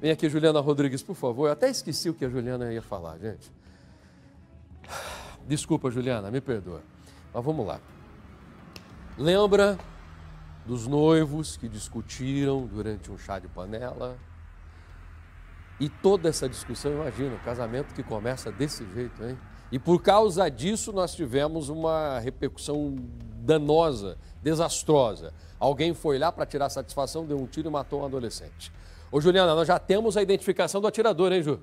Vem aqui, Juliana Rodrigues, por favor. Eu até esqueci o que a Juliana ia falar, gente. Desculpa, Juliana, me perdoa. Mas vamos lá. Lembra dos noivos que discutiram durante um chá de panela? E toda essa discussão, imagina, um casamento que começa desse jeito, hein? E por causa disso nós tivemos uma repercussão danosa, desastrosa. Alguém foi lá para tirar satisfação, deu um tiro e matou um adolescente. Ô, Juliana, nós já temos a identificação do atirador, hein, Ju?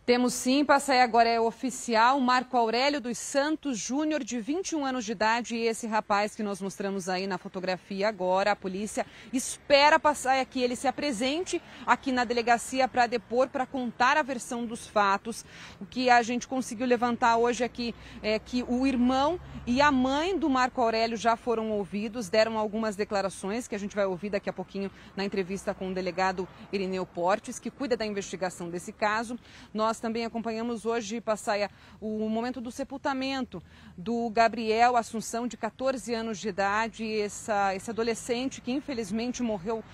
Temos sim, passa aí agora, é oficial, Marco Aurélio dos Santos Júnior, de 21 anos de idade, e esse rapaz que nós mostramos aí na fotografia agora, a polícia espera passar aqui, ele se apresente aqui na delegacia para depor, para contar a versão dos fatos. O que a gente conseguiu levantar hoje aqui é que o irmão e a mãe do Marco Aurélio já foram ouvidos, deram algumas declarações que a gente vai ouvir daqui a pouquinho na entrevista com o delegado Irineu Portes, que cuida da investigação desse caso. Nós também acompanhamos hoje, Passaia, o momento do sepultamento do Gabriel Assunção, de 14 anos de idade, esse adolescente que infelizmente morreu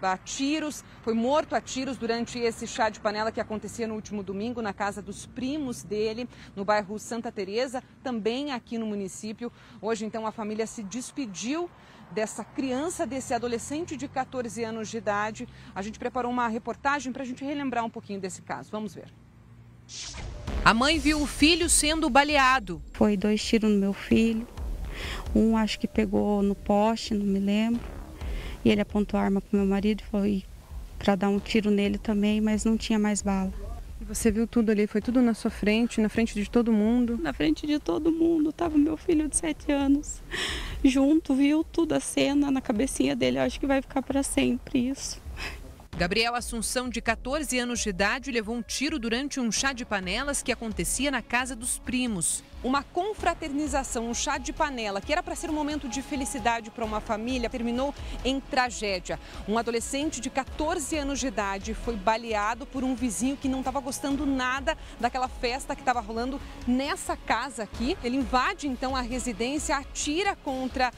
a tiros, foi morto a tiros durante esse chá de panela que acontecia no último domingo na casa dos primos dele, no bairro Santa Teresa, também aqui no município. Hoje, então, a família se despediu dessa criança, desse adolescente de 14 anos de idade. A gente preparou uma reportagem para a gente relembrar um pouquinho desse caso. Vamos ver. A mãe viu o filho sendo baleado. Foi 2 tiros no meu filho. Um acho que pegou no poste, não me lembro. E ele apontou a arma para o meu marido e foi para dar um tiro nele também, mas não tinha mais bala. E você viu tudo ali? Foi tudo na sua frente, na frente de todo mundo? Na frente de todo mundo. Estava meu filho de 7 anos junto, viu tudo a cena na cabecinha dele. Eu acho que vai ficar para sempre isso. Gabriel Assunção, de 14 anos de idade, levou um tiro durante um chá de panelas que acontecia na casa dos primos. Uma confraternização, um chá de panela, que era para ser um momento de felicidade para uma família, terminou em tragédia. Um adolescente de 14 anos de idade foi baleado por um vizinho que não estava gostando nada daquela festa que estava rolando nessa casa aqui. Ele invade então a residência, atira contra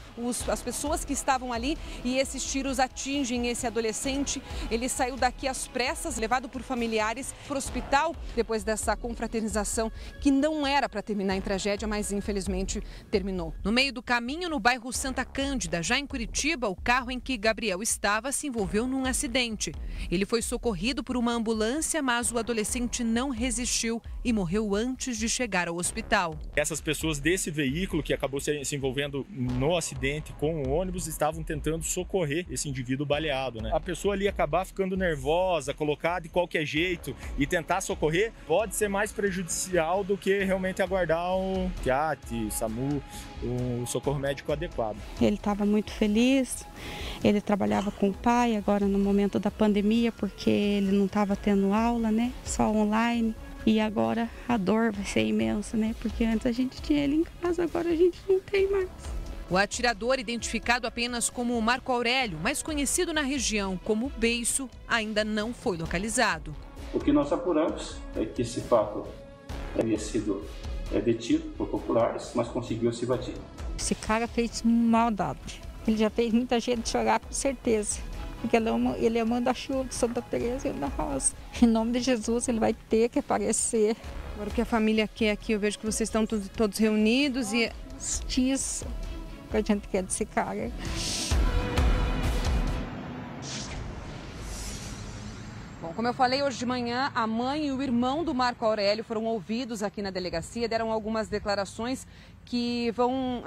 as pessoas que estavam ali e esses tiros atingem esse adolescente. Ele saiu daqui às pressas, levado por familiares para o hospital depois dessa confraternização que não era para terminar em tragédia, mas infelizmente terminou. No meio do caminho, no bairro Santa Cândida, já em Curitiba, o carro em que Gabriel estava se envolveu num acidente. Ele foi socorrido por uma ambulância, mas o adolescente não resistiu e morreu antes de chegar ao hospital. Essas pessoas desse veículo que acabou se envolvendo no acidente com o ônibus estavam tentando socorrer esse indivíduo baleado, né? A pessoa ali acabar ficando nervosa, colocar de qualquer jeito e tentar socorrer pode ser mais prejudicial do que realmente aguardar o TIAT, SAMU, o socorro médico adequado. Ele estava muito feliz, ele trabalhava com o pai agora no momento da pandemia, porque ele não estava tendo aula, né? Só online. E agora a dor vai ser imensa, né? Porque antes a gente tinha ele em casa, agora a gente não tem mais. O atirador, identificado apenas como Marco Aurélio, mais conhecido na região como Beiço, ainda não foi localizado. O que nós apuramos é que esse fato teria sido detido por populares, mas conseguiu se evadir. Esse cara fez maldade. Ele já fez muita gente chorar, com certeza. Porque ele é manda-chuva de Santa Teresa e da Rosa. Em nome de Jesus, ele vai ter que aparecer. Agora o que a família quer aqui, eu vejo que vocês estão todos reunidos e... Justiça que a gente quer desse cara. Bom, como eu falei hoje de manhã, a mãe e o irmão do Marco Aurélio foram ouvidos aqui na delegacia, deram algumas declarações que vão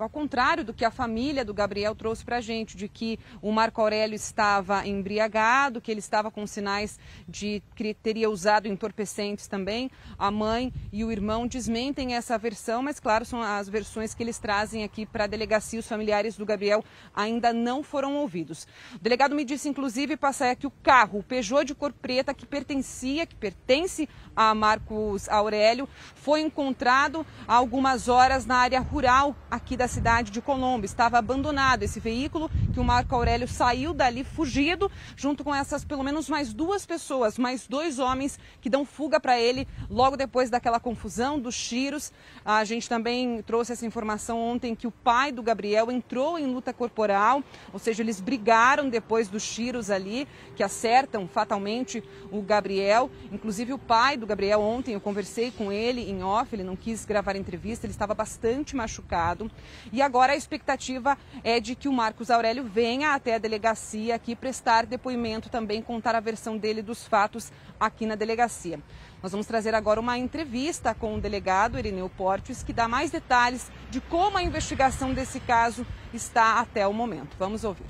ao contrário do que a família do Gabriel trouxe para a gente, de que o Marco Aurélio estava embriagado, que ele estava com sinais de que teria usado entorpecentes também. A mãe e o irmão desmentem essa versão, mas claro, são as versões que eles trazem aqui para a delegacia. Os familiares do Gabriel ainda não foram ouvidos. O delegado me disse, inclusive, Passaia, que o carro, o Peugeot de cor preta, que pertence a Marcos Aurélio, foi encontrado há algumas horas horas na área rural aqui da cidade de Colombo. Estava abandonado esse veículo que o Marco Aurélio saiu dali fugido, junto com essas pelo menos mais 2 pessoas, mais 2 homens que dão fuga para ele logo depois daquela confusão dos tiros. A gente também trouxe essa informação ontem que o pai do Gabriel entrou em luta corporal, ou seja, eles brigaram depois dos tiros ali, que acertam fatalmente o Gabriel. Inclusive o pai do Gabriel ontem, eu conversei com ele em off, ele não quis gravar a entrevista, ele estava bastante machucado. E agora a expectativa é de que o Marcos Aurélio venha até a delegacia aqui prestar depoimento também, contar a versão dele dos fatos aqui na delegacia. Nós vamos trazer agora uma entrevista com o delegado Irineu Portes, que dá mais detalhes de como a investigação desse caso está até o momento. Vamos ouvir.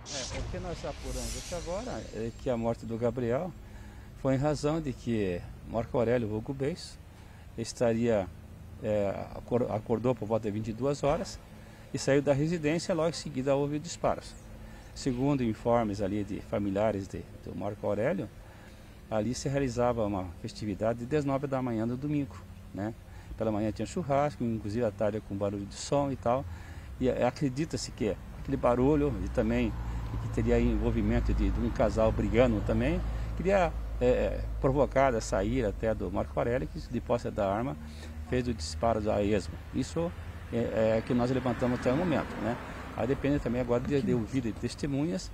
O que nós apuramos aqui agora é que a morte do Gabriel foi em razão de que Marco Aurélio vulgo Beiço acordou por volta de 22 horas e saiu da residência, logo em seguida houve disparos. Segundo informes ali de familiares do Marco Aurélio, ali se realizava uma festividade de 9 da manhã do domingo, né? Pela manhã tinha churrasco, inclusive à tarde com barulho de som e tal. E acredita-se que aquele barulho e também que teria envolvimento de um casal brigando também, queria provocar a saída até do Marco Aurélio, que de posse da arma fez o disparo a esmo. Isso é que nós levantamos até o momento, né? Aí depende também agora de ouvida de testemunhas,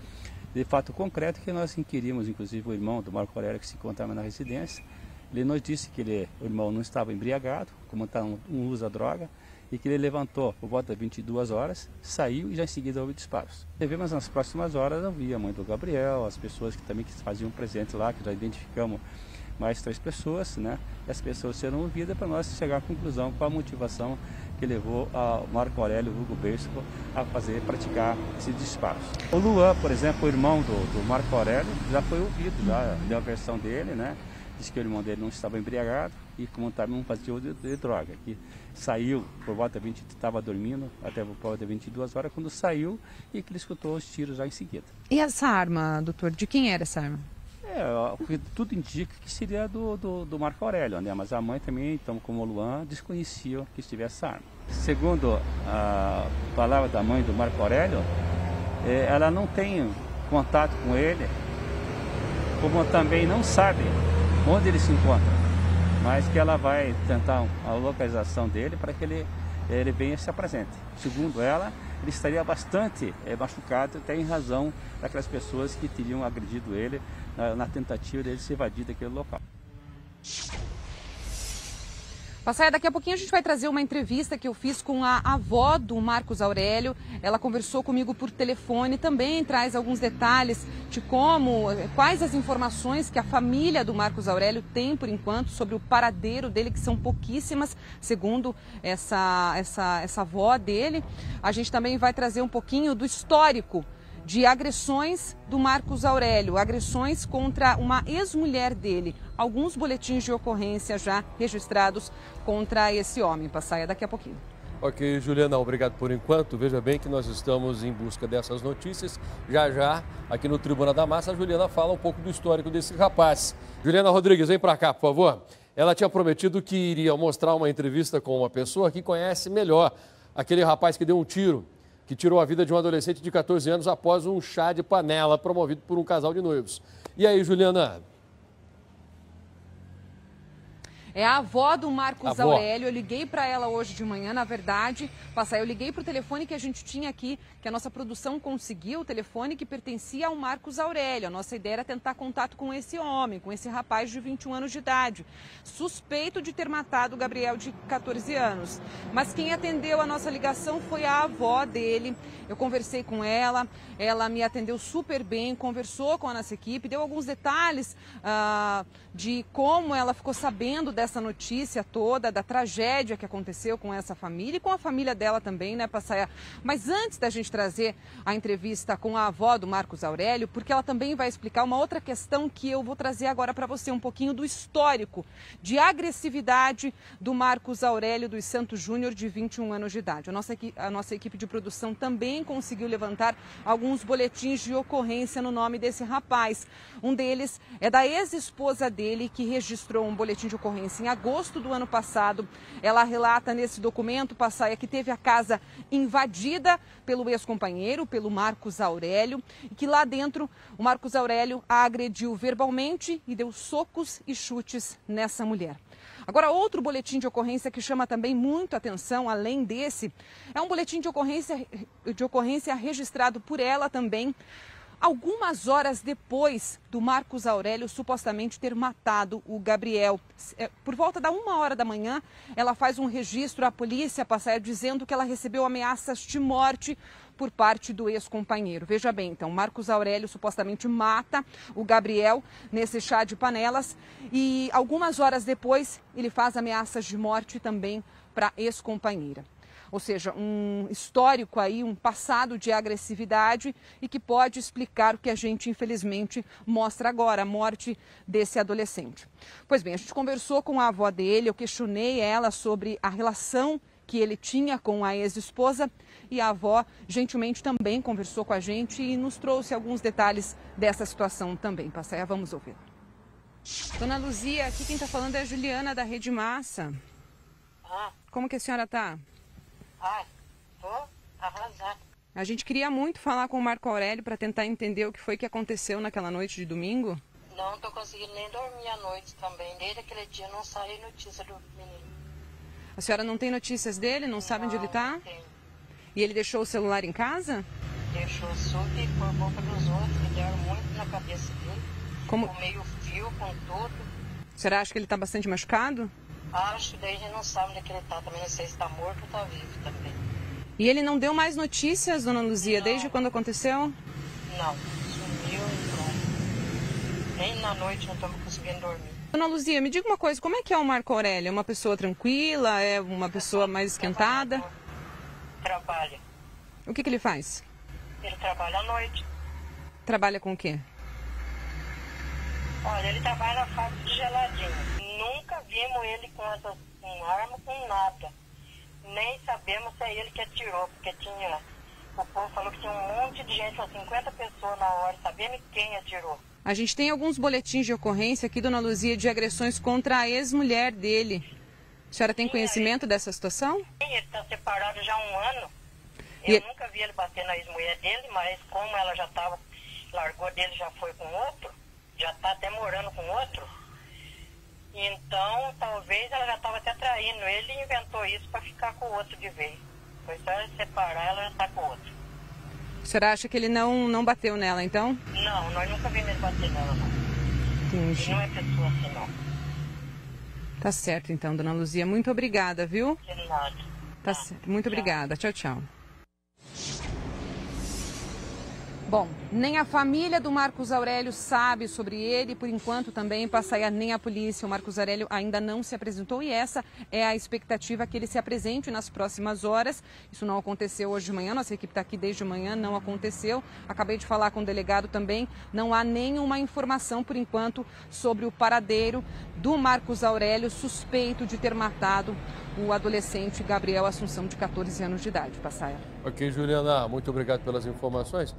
de fato concreto, que nós inquirimos, inclusive o irmão do Marco Aurélio, que se encontrava na residência. Ele nos disse que o irmão não estava embriagado, como não usa droga, e que ele levantou por volta de 22 horas, saiu e já em seguida houve disparos. Mas nas próximas horas eu vi a mãe do Gabriel, as pessoas que também faziam presente lá, que já identificamos mais 3 pessoas, né? E as pessoas serão ouvidas para nós chegar à conclusão qual a motivação que levou a Marco Aurélio vulgo Beiço a praticar esses disparos. O Luan, por exemplo, o irmão do Marco Aurélio, já foi ouvido, já deu a versão dele, né? Disse que o irmão dele não estava embriagado e como também não fazia uso de droga, que saiu por volta de estava dormindo até por volta de 22 horas, quando saiu e que ele escutou os tiros já em seguida. E essa arma, doutor, de quem era essa arma? Tudo indica que seria do Marco Aurélio, né? Mas a mãe também, então, como o Luan, desconhecia que estivesse essa arma. Segundo a palavra da mãe do Marco Aurélio, ela não tem contato com ele, como também não sabe onde ele se encontra, mas que ela vai tentar a localização dele para que ele venha e se apresente. Segundo ela, ele estaria bastante machucado, até em razão daquelas pessoas que teriam agredido ele na tentativa dele se evadir daquele local. Passaia, daqui a pouquinho a gente vai trazer uma entrevista que eu fiz com a avó do Marcos Aurélio. Ela conversou comigo por telefone, também traz alguns detalhes de quais as informações que a família do Marcos Aurélio tem por enquanto sobre o paradeiro dele, que são pouquíssimas, segundo essa avó dele. A gente também vai trazer um pouquinho do histórico de agressões do Marcos Aurélio, agressões contra uma ex-mulher dele. Alguns boletins de ocorrência já registrados contra esse homem. Passaia daqui a pouquinho. Ok, Juliana, obrigado por enquanto. Veja bem que nós estamos em busca dessas notícias. Já, aqui no Tribuna da Massa, a Juliana fala um pouco do histórico desse rapaz. Juliana Rodrigues, vem para cá, por favor. Ela tinha prometido que iria mostrar uma entrevista com uma pessoa que conhece melhor aquele rapaz que deu um tiro, que tirou a vida de um adolescente de 14 anos após um chá de panela promovido por um casal de noivos. E aí, Juliana? É a avó do Marcos Aurélio. Eu liguei para ela hoje de manhã, na verdade. Eu liguei para o telefone que a gente tinha aqui, que a nossa produção conseguiu, o telefone que pertencia ao Marcos Aurélio. A nossa ideia era tentar contato com esse homem, com esse rapaz de 21 anos de idade, suspeito de ter matado o Gabriel de 14 anos. Mas quem atendeu a nossa ligação foi a avó dele. Eu conversei com ela, ela me atendeu super bem, conversou com a nossa equipe, deu alguns detalhes de como ela ficou sabendo dessa notícia toda, da tragédia que aconteceu com essa família e com a família dela também, né, Passaia? Mas antes da gente trazer a entrevista com a avó do Marcos Aurélio, porque ela também vai explicar uma outra questão que eu vou trazer agora para você, um pouquinho do histórico de agressividade do Marcos Aurélio dos Santos Júnior, de 21 anos de idade. A nossa equipe de produção também conseguiu levantar alguns boletins de ocorrência no nome desse rapaz. Um deles é da ex-esposa dele, que registrou um boletim de ocorrência Em agosto do ano passado, ela relata nesse documento, Passaia, que teve a casa invadida pelo ex-companheiro, pelo Marcos Aurélio, e que lá dentro o Marcos Aurélio a agrediu verbalmente e deu socos e chutes nessa mulher. Agora, outro boletim de ocorrência que chama também muito atenção, além desse, é um boletim de ocorrência registrado por ela também, algumas horas depois do Marcos Aurélio supostamente ter matado o Gabriel. Por volta da 1h da manhã, ela faz um registro à polícia, Passaia, dizendo que ela recebeu ameaças de morte por parte do ex-companheiro. Veja bem, então, Marcos Aurélio supostamente mata o Gabriel nesse chá de panelas e algumas horas depois ele faz ameaças de morte também para a ex-companheira. Ou seja, um histórico aí, um passado de agressividade e que pode explicar o que a gente, infelizmente, mostra agora, a morte desse adolescente. Pois bem, a gente conversou com a avó dele, eu questionei ela sobre a relação que ele tinha com a ex-esposa e a avó gentilmente também conversou com a gente e nos trouxe alguns detalhes dessa situação também. Passaia, vamos ouvir. Dona Luzia, aqui quem está falando é a Juliana da Rede Massa. Como que a senhora está? Tô arrasada. A gente queria muito falar com o Marco Aurélio para tentar entender o que foi que aconteceu naquela noite de domingo. Não tô conseguindo nem dormir à noite também. Desde aquele dia não saí notícia do menino. A senhora não tem notícias dele? Não sabe onde ele está? Não tenho. E ele deixou o celular em casa? Deixou super por boca dos outros, me deram muito na cabeça dele. Como? Com meio fio, com tudo. A senhora acha que ele está bastante machucado? Acho, daí a gente não sabe onde é que ele tá. Também não sei se está morto ou está vivo também. E ele não deu mais notícias, Dona Luzia, Não. Desde quando aconteceu? Não, sumiu e pronto. Nem na noite não estamos conseguindo dormir. Dona Luzia, me diga uma coisa, como é que é o Marco Aurélio? É uma pessoa tranquila? É uma pessoa mais esquentada? Trabalha. O que ele faz? Ele trabalha à noite. Trabalha com o quê? Olha, ele trabalha na fábrica de geladinho. Nunca vimos ele com arma, com nada. Nem sabemos se é ele que atirou, porque tinha... O povo falou que tinha um monte de gente, 50 pessoas na hora, sabendo quem atirou. A gente tem alguns boletins de ocorrência aqui, Dona Luzia, de agressões contra a ex-mulher dele. A senhora tem conhecimento dessa situação? Sim, ele está separado já há 1 ano. E... Eu nunca vi ele bater na ex-mulher dele, mas como ela já estava, largou dele, já foi com outro, já está até morando com outro. Então, talvez ela já estava até traindo ele e inventou isso para ficar com o outro de vez. Foi só ela separar, ela já está com o outro. A senhora acha que ele não bateu nela, então? Não, nós nunca vimos ele bater nela, não. Entendi. Ele não é pessoa assim, não. Tá certo, então, Dona Luzia. Muito obrigada, viu? De nada. Tá certo. Muito obrigada. Tchau, tchau. Bom, nem a família do Marcos Aurélio sabe sobre ele, por enquanto também, Passaia, nem a polícia. O Marcos Aurélio ainda não se apresentou e essa é a expectativa, que ele se apresente nas próximas horas. Isso não aconteceu hoje de manhã, nossa equipe está aqui desde manhã, não aconteceu. Acabei de falar com o delegado também, não há nenhuma informação por enquanto sobre o paradeiro do Marcos Aurélio, suspeito de ter matado o adolescente Gabriel Assunção, de 14 anos de idade. Passaia. Ok, Juliana, muito obrigado pelas informações.